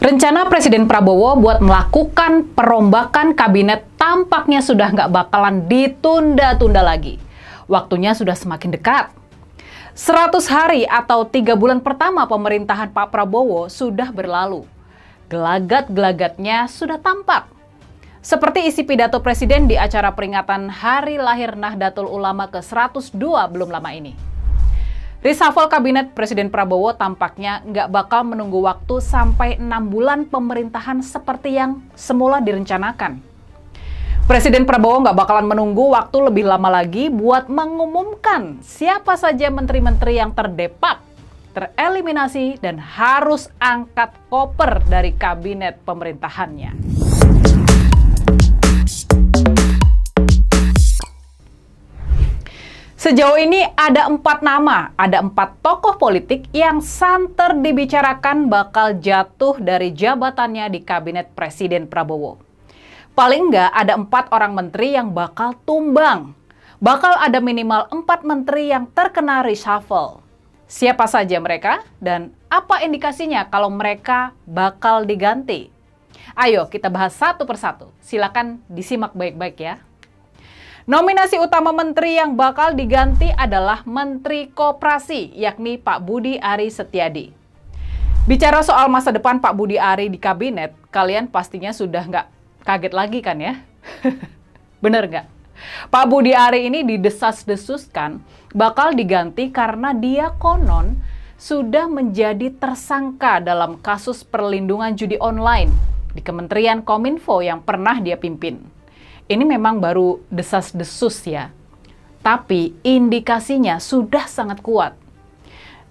Rencana Presiden Prabowo buat melakukan perombakan kabinet tampaknya sudah nggak bakalan ditunda-tunda lagi. Waktunya sudah semakin dekat. 100 hari atau 3 bulan pertama pemerintahan Pak Prabowo sudah berlalu. Gelagat-gelagatnya sudah tampak. Seperti isi pidato Presiden di acara peringatan Hari Lahir Nahdlatul Ulama ke-102 belum lama ini. Reshuffle kabinet Presiden Prabowo tampaknya nggak bakal menunggu waktu sampai 6 bulan pemerintahan seperti yang semula direncanakan. Presiden Prabowo nggak bakalan menunggu waktu lebih lama lagi buat mengumumkan siapa saja menteri-menteri yang terdepak, tereliminasi, dan harus angkat koper dari kabinet pemerintahannya. Sejauh ini ada 4 nama, ada 4 tokoh politik yang santer dibicarakan bakal jatuh dari jabatannya di kabinet Presiden Prabowo. Paling enggak ada 4 orang menteri yang bakal tumbang. Bakal ada minimal 4 menteri yang terkena reshuffle. Siapa saja mereka dan apa indikasinya kalau mereka bakal diganti? Ayo kita bahas satu persatu. Silakan disimak baik-baik ya. Nominasi utama menteri yang bakal diganti adalah Menteri Koperasi, yakni Pak Budi Ari Setiadi. Bicara soal masa depan Pak Budi Ari di kabinet, kalian pastinya sudah nggak kaget lagi kan ya? Bener nggak? Pak Budi Ari ini didesas-desuskan bakal diganti karena dia konon sudah menjadi tersangka dalam kasus perlindungan judi online di Kementerian Kominfo yang pernah dia pimpin. Ini memang baru desas-desus ya, tapi indikasinya sudah sangat kuat.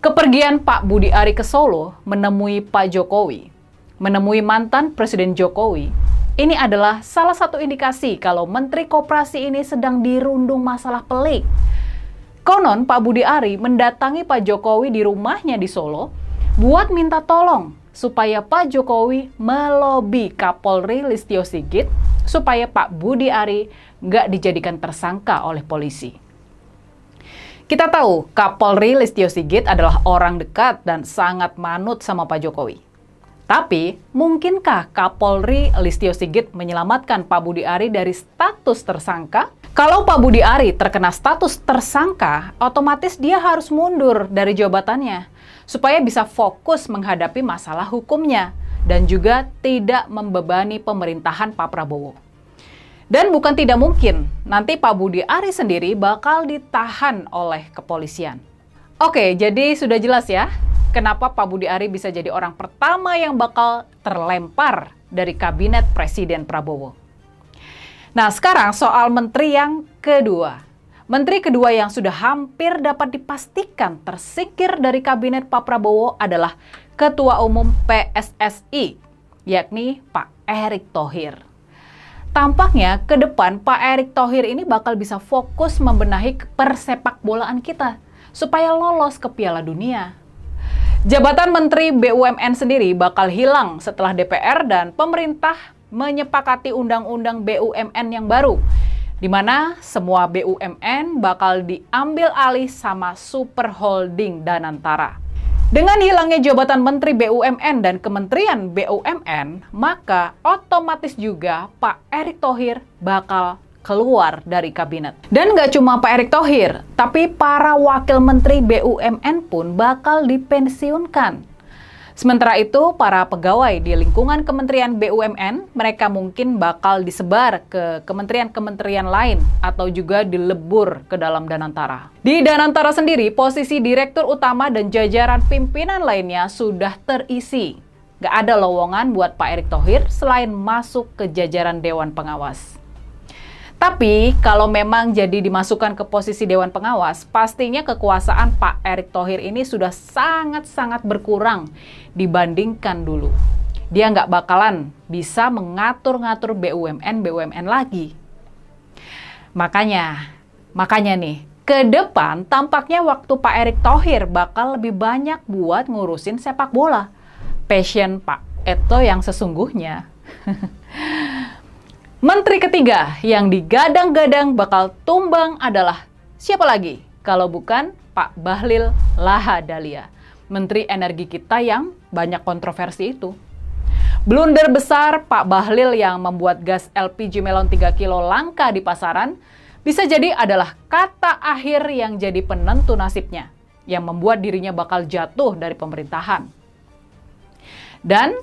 Kepergian Pak Budi Ari ke Solo menemui Pak Jokowi, menemui mantan Presiden Jokowi, ini adalah salah satu indikasi kalau Menteri Koperasi ini sedang dirundung masalah pelik. Konon Pak Budi Ari mendatangi Pak Jokowi di rumahnya di Solo buat minta tolong supaya Pak Jokowi melobi Kapolri Listio Sigit supaya Pak Budi Ari nggak dijadikan tersangka oleh polisi. Kita tahu Kapolri Listio Sigit adalah orang dekat dan sangat manut sama Pak Jokowi. Tapi, mungkinkah Kapolri Listio Sigit menyelamatkan Pak Budi Ari dari status tersangka? Kalau Pak Budi Ari terkena status tersangka, otomatis dia harus mundur dari jabatannya supaya bisa fokus menghadapi masalah hukumnya dan juga tidak membebani pemerintahan Pak Prabowo. Dan bukan tidak mungkin, nanti Pak Budi Ari sendiri bakal ditahan oleh kepolisian. Oke, jadi sudah jelas ya, kenapa Pak Budi Ari bisa jadi orang pertama yang bakal terlempar dari kabinet Presiden Prabowo. Nah, sekarang soal menteri yang kedua. Menteri kedua yang sudah hampir dapat dipastikan tersingkir dari kabinet Pak Prabowo adalah Ketua Umum PSSI, yakni Pak Erick Thohir. Tampaknya ke depan Pak Erick Thohir ini bakal bisa fokus membenahi persepak bolaan kita supaya lolos ke Piala Dunia. Jabatan Menteri BUMN sendiri bakal hilang setelah DPR dan pemerintah menyepakati undang-undang BUMN yang baru, di mana semua BUMN bakal diambil alih sama Super Holding Danantara. Dengan hilangnya jabatan Menteri BUMN dan Kementerian BUMN, maka otomatis juga Pak Erick Thohir bakal keluar dari kabinet. Dan nggak cuma Pak Erick Thohir, tapi para wakil Menteri BUMN pun bakal dipensiunkan. Sementara itu, para pegawai di lingkungan Kementerian BUMN, mereka mungkin bakal disebar ke kementerian-kementerian lain atau juga dilebur ke dalam Danantara. Di Danantara sendiri, posisi direktur utama dan jajaran pimpinan lainnya sudah terisi. Gak ada lowongan buat Pak Erick Thohir selain masuk ke jajaran Dewan Pengawas. Tapi, kalau memang jadi dimasukkan ke posisi Dewan Pengawas, pastinya kekuasaan Pak Erick Thohir ini sudah sangat-sangat berkurang dibandingkan dulu. Dia nggak bakalan bisa mengatur-ngatur BUMN lagi. Makanya nih, ke depan tampaknya waktu Pak Erick Thohir bakal lebih banyak buat ngurusin sepak bola. Passion Pak Eto yang sesungguhnya. Menteri ketiga yang digadang-gadang bakal tumbang adalah siapa lagi? Kalau bukan Pak Bahlil Lahadalia, Menteri Energi kita yang banyak kontroversi itu. Blunder besar Pak Bahlil yang membuat gas LPG melon 3 kilo langka di pasaran bisa jadi adalah kata akhir yang jadi penentu nasibnya, yang membuat dirinya bakal jatuh dari pemerintahan. Dan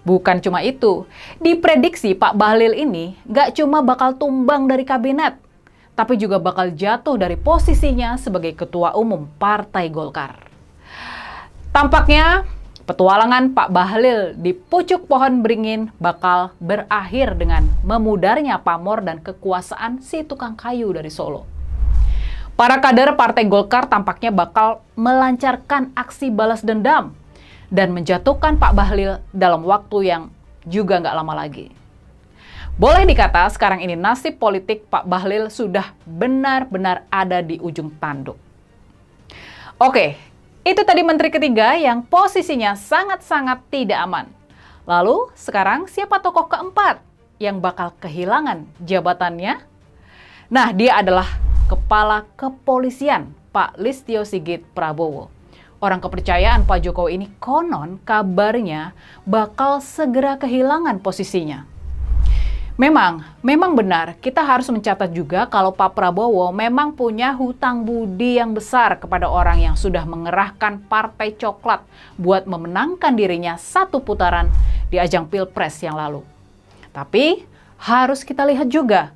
bukan cuma itu, diprediksi Pak Bahlil ini gak cuma bakal tumbang dari kabinet, tapi juga bakal jatuh dari posisinya sebagai Ketua Umum Partai Golkar. Tampaknya petualangan Pak Bahlil di pucuk pohon beringin bakal berakhir dengan memudarnya pamor dan kekuasaan si tukang kayu dari Solo. Para kader Partai Golkar tampaknya bakal melancarkan aksi balas dendam dan menjatuhkan Pak Bahlil dalam waktu yang juga nggak lama lagi. Boleh dikata sekarang ini nasib politik Pak Bahlil sudah benar-benar ada di ujung tanduk. Oke, itu tadi menteri ketiga yang posisinya sangat-sangat tidak aman. Lalu sekarang siapa tokoh keempat yang bakal kehilangan jabatannya? Nah, dia adalah Kepala Kepolisian Pak Listio Sigit Prabowo. Orang kepercayaan Pak Jokowi ini konon kabarnya bakal segera kehilangan posisinya. Memang benar, kita harus mencatat juga kalau Pak Prabowo memang punya hutang budi yang besar kepada orang yang sudah mengerahkan Partai Coklat buat memenangkan dirinya satu putaran di ajang Pilpres yang lalu. Tapi harus kita lihat juga,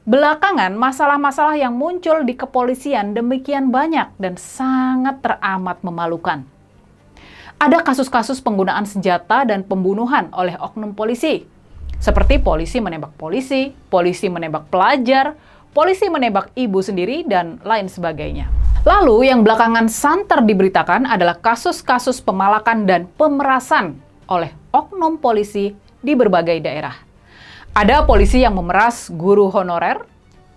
belakangan masalah-masalah yang muncul di kepolisian demikian banyak dan sangat teramat memalukan. Ada kasus-kasus penggunaan senjata dan pembunuhan oleh oknum polisi, seperti polisi menembak polisi menembak pelajar, polisi menembak ibu sendiri, dan lain sebagainya. Lalu yang belakangan santer diberitakan adalah kasus-kasus pemalakan dan pemerasan oleh oknum polisi di berbagai daerah. Ada polisi yang memeras guru honorer,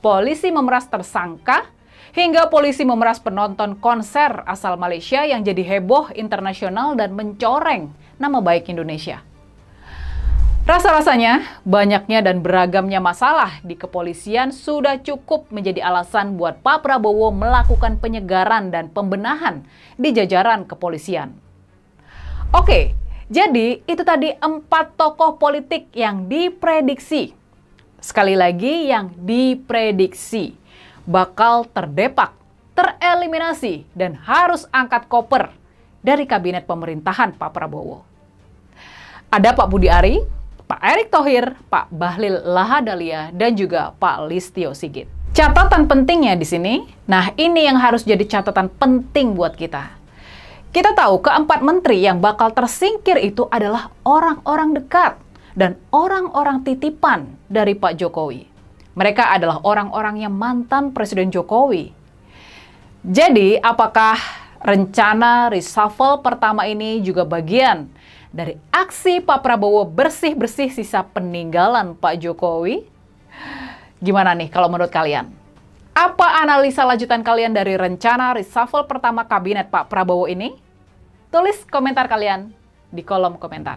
polisi memeras tersangka, hingga polisi memeras penonton konser asal Malaysia yang jadi heboh internasional dan mencoreng nama baik Indonesia. Rasa-rasanya banyaknya dan beragamnya masalah di kepolisian sudah cukup menjadi alasan buat Pak Prabowo melakukan penyegaran dan pembenahan di jajaran kepolisian. Oke, jadi itu tadi 4 tokoh politik yang diprediksi. Sekali lagi yang diprediksi bakal terdepak, tereliminasi, dan harus angkat koper dari kabinet pemerintahan Pak Prabowo. Ada Pak Budi Ari, Pak Erick Thohir, Pak Bahlil Lahadalia, dan juga Pak Listio Sigit. Catatan pentingnya di sini, nah ini yang harus jadi catatan penting buat kita. Kita tahu keempat menteri yang bakal tersingkir itu adalah orang-orang dekat dan orang-orang titipan dari Pak Jokowi. Mereka adalah orang-orang yang mantan Presiden Jokowi. Jadi, apakah rencana reshuffle pertama ini juga bagian dari aksi Pak Prabowo bersih-bersih sisa peninggalan Pak Jokowi? Gimana nih kalau menurut kalian? Apa analisa lanjutan kalian dari rencana reshuffle pertama kabinet Pak Prabowo ini? Tulis komentar kalian di kolom komentar.